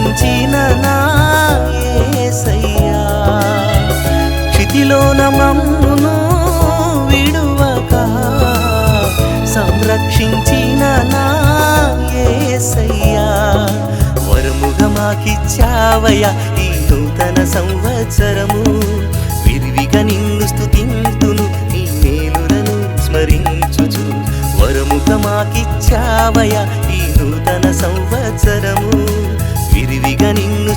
రక్షించిన నా యేసయ్యా క్షితిలోన మమ్మును విడువక సంరక్షించిన నా యేసయ్యా వరముగా మాకిచ్చావయ్యా ఈ నూతన సంవత్సరము విరివిగా నిన్ను స్తుతింతును నీ మేలులను స్మరించుచు వరముగా మాకిచ్చావయ్యా ఈ నూతన సంవత్సరము విరివిగా నిన్ను